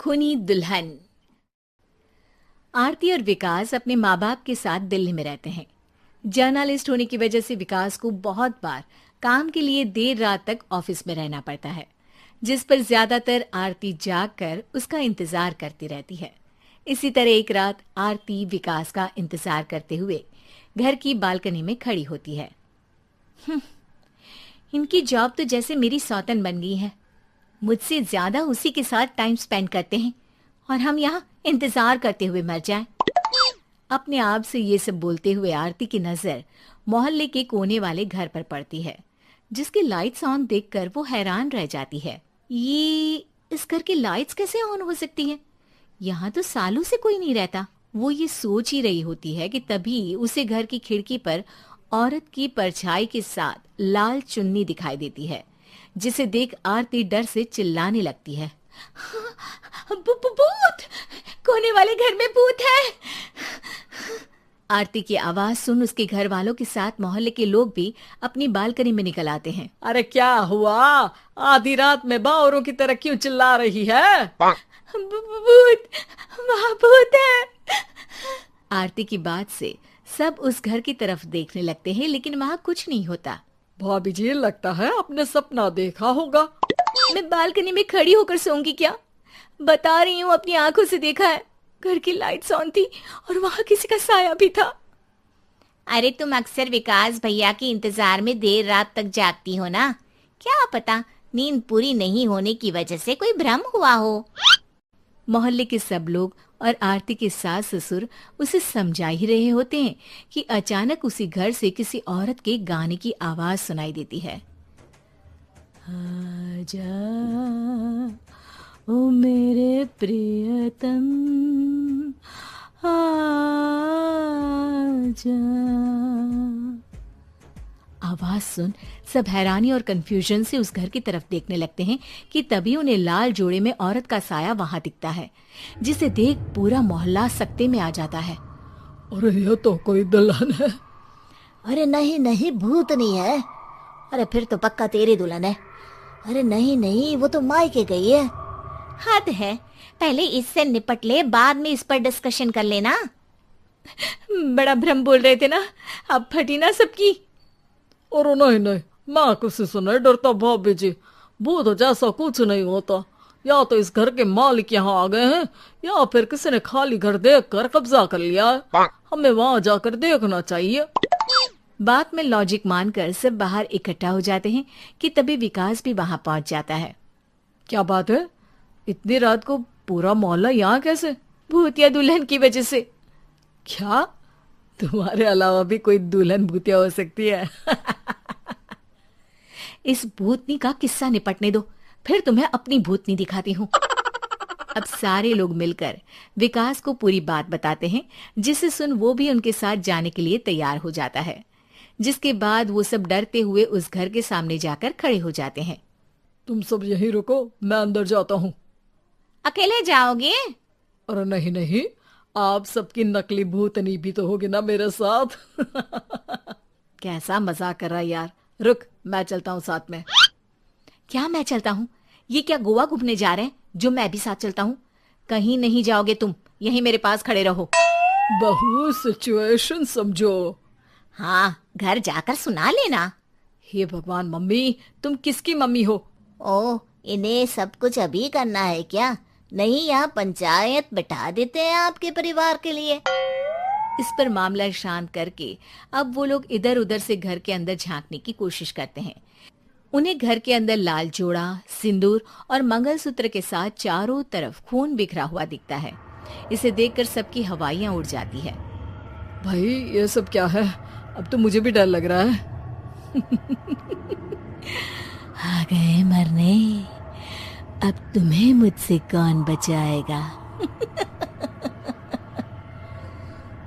खूनी दुल्हन। आरती और विकास अपने माँ बाप के साथ दिल्ली में रहते हैं। जर्नलिस्ट होने की वजह से विकास को बहुत बार काम के लिए देर रात तक ऑफिस में रहना पड़ता है, जिस पर ज्यादातर आरती जाग कर उसका इंतजार करती रहती है। इसी तरह एक रात आरती विकास का इंतजार करते हुए घर की बालकनी में खड़ी होती है। इनकी जॉब तो जैसे मेरी सौतन बन गई है। मुझसे ज्यादा उसी के साथ टाइम स्पेंड करते हैं और हम यहाँ इंतजार करते हुए मर जाएं। अपने आप से ये सब बोलते हुए आरती की नजर मोहल्ले के कोने वाले घर पर पड़ती है, जिसकी लाइट्स ऑन देखकर वो हैरान रह जाती है। ये इस घर की लाइट्स कैसे ऑन हो सकती हैं? यहाँ तो सालों से कोई नहीं रहता। वो ये सोच ही रही होती है कि तभी उसे घर की खिड़की पर औरत की परछाई के साथ लाल चुन्नी दिखाई देती है, जिसे देख आरती डर से चिल्लाने लगती है। भूत! कोने वाले घर में भूत है! आरती की आवाज सुन उसके घर वालों के साथ मोहल्ले के लोग भी अपनी बालकनी में निकल आते हैं। अरे क्या हुआ? आधी रात में बावरों की तरह क्यों चिल्ला रही है? भूत! वहाँ भूत है! आरती की बात से सब उस घर की तरफ देखने लगते हैं, लेकिन वहाँ कुछ नहीं होता। भाभी जी, लगता है आपने सपना देखा होगा। मैं बालकनी में खड़ी होकर सोऊंगी क्या? बता रही हूँ, अपनी आंखों से देखा है। घर की लाइट्स ऑन थी और वहाँ किसी का साया भी था। अरे तुम अक्सर विकास भैया के इंतजार में देर रात तक जागती हो ना, क्या पता नींद पूरी नहीं होने की वजह से कोई भ्रम हुआ हो। मोहल्ले के सब लोग और आरती के सास ससुर उसे समझा ही रहे होते हैं कि अचानक उसी घर से किसी औरत के गाने की आवाज सुनाई देती है। आजा ओ मेरे प्रियतम आजा। आवाज सुन सब हैरानी और कंफ्यूजन से उस घर की तरफ देखने लगते हैं कि तभी उन्हें लाल जोड़े में औरत का साया वहां दिखता है, जिसे देख पूरा मोहल्ला सकते में आ जाता है। अरे ये तो कोई दुल्हन है। अरे नहीं नहीं, भूत नहीं है। अरे फिर तो पक्का तेरी दुल्हन है। अरे नहीं नहीं, वो तो मायके गई है। हद है, पहले इससे निपट ले, बाद में इस पर डिस्कशन कर लेना। बड़ा भ्रम बोल रहे थे ना, अब फटी ना सबकी। और नहीं नहीं, मैं किसी से नहीं डरता भाभी जी। भूत जैसा कुछ नहीं होता। या तो इस घर के मालिक यहाँ आ गए हैं, या फिर किसी ने खाली घर देख कर कब्जा कर लिया है। हमें वहाँ जाकर देखना चाहिए। बात में लॉजिक मानकर सब बाहर इकट्ठा हो जाते हैं कि तभी विकास भी वहां पहुंच जाता है। क्या बात है? इतनी रात को पूरा मोहल्ला यहाँ कैसे? भूतिया दुल्हन की वजह से। क्या तुम्हारे अलावा भी कोई दुल्हन भूतिया हो सकती है? इस भूतनी का किस्सा निपटने दो, फिर तुम्हें अपनी भूतनी दिखाती हूँ। अब सारे लोग मिलकर विकास को पूरी बात बताते हैं, जिसे सुन वो भी उनके साथ जाने के लिए तैयार हो जाता है। जिसके बाद वो सब डरते हुए उस घर के सामने जाकर खड़े हो जाते हैं। तुम सब यहीं रुको, मैं अंदर जाता हूँ। अकेले जाओगे? अरे नहीं नहीं, आप सबकी नकली भूतनी भी तो होगी ना मेरे साथ। कैसा मजाक कर रहा है यार। रुक, मैं चलता हूँ साथ में। क्या मैं चलता हूँ? ये क्या गोवा घूमने जा रहे हैं जो मैं भी साथ चलता हूँ? कहीं नहीं जाओगे तुम, यहीं मेरे पास खड़े रहो। बहू, सिचुएशन समझो। हाँ, घर जाकर सुना लेना। हे भगवान, मम्मी तुम किसकी मम्मी हो? ओ, इन्हें सब कुछ अभी करना है क्या? नहीं, यहाँ पंचायत बिठा देते हैं आपके परिवार के लिए। इस पर मामला शांत करके अब वो लोग इधर उधर से घर के अंदर झांकने की कोशिश करते हैं। उन्हें घर के अंदर लाल जोड़ा, सिंदूर और मंगलसूत्र के साथ चारों तरफ खून बिखरा हुआ दिखता है। इसे देखकर सबकी हवाइयां उड़ जाती है। भाई ये सब क्या है? अब तो मुझे भी डर लग रहा है। आ गए मरने, अब तुम्हें मुझसे कौन बचाएगा?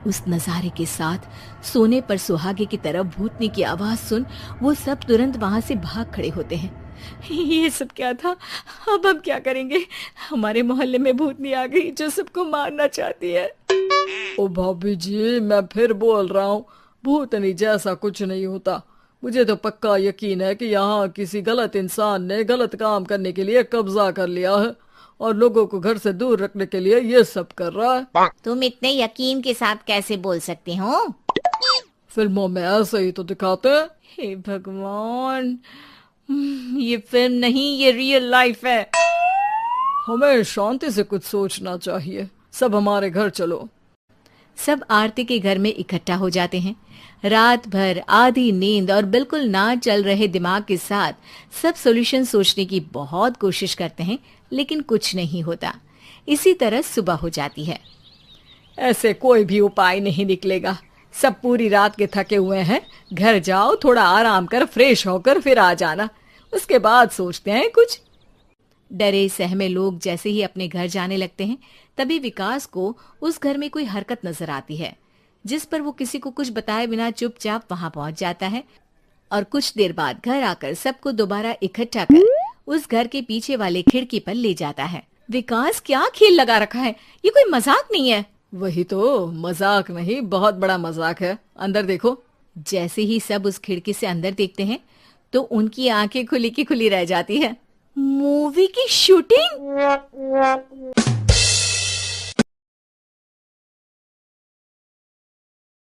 उस नजारे के साथ सोने पर सुहागे की तरफ भूतनी की आवाज सुन वो सब तुरंत वहां से भाग खड़े होते हैं। ये सब क्या था? अब हम क्या करेंगे? हमारे मोहल्ले में भूतनी आ गई जो सबको मारना चाहती है। ओ भाभी जी, मैं फिर बोल रहा हूँ, भूतनी जैसा कुछ नहीं होता। मुझे तो पक्का यकीन है कि यहाँ किसी गलत इंसान ने गलत काम करने के लिए कब्जा कर लिया है और लोगों को घर से दूर रखने के लिए ये सब कर रहा है। तुम इतने यकीन के साथ कैसे बोल सकते हो? फिल्मों में ऐसे ही तो दिखाते हैं। हे भगवान, ये फिल्म नहीं, ये रियल लाइफ है। हमें शांति से कुछ सोचना चाहिए। सब हमारे घर चलो। सब आरती के घर में इकट्ठा हो जाते हैं। रात भर आधी नींद और बिल्कुल ना चल रहे दिमाग के साथ सब सॉल्यूशन सोचने की बहुत कोशिश करते हैं, लेकिन कुछ नहीं होता। इसी तरह सुबह हो जाती है। ऐसे कोई भी उपाय नहीं निकलेगा। सब पूरी रात के थके हुए हैं। घर जाओ, थोड़ा आराम कर, फ्रेश होकर फिर आ जाना, उसके बाद सोचते हैं कुछ। डरे सहमे लोग जैसे ही अपने घर जाने लगते हैं, तभी विकास को उस घर में कोई हरकत नजर आती है, जिस पर वो किसी को कुछ बताए बिना चुपचाप वहां पहुंच जाता है और कुछ देर बाद घर आकर सबको दोबारा इकट्ठा कर उस घर के पीछे वाले खिड़की पर ले जाता है। विकास, क्या खेल लगा रखा है? ये कोई मजाक नहीं है। वही तो, मजाक नहीं, बहुत बड़ा मजाक है। अंदर देखो। जैसे ही सब उस खिड़की से अंदर देखते हैं तो उनकी आंखें खुली की खुली रह जाती है। मूवी की शूटिंग!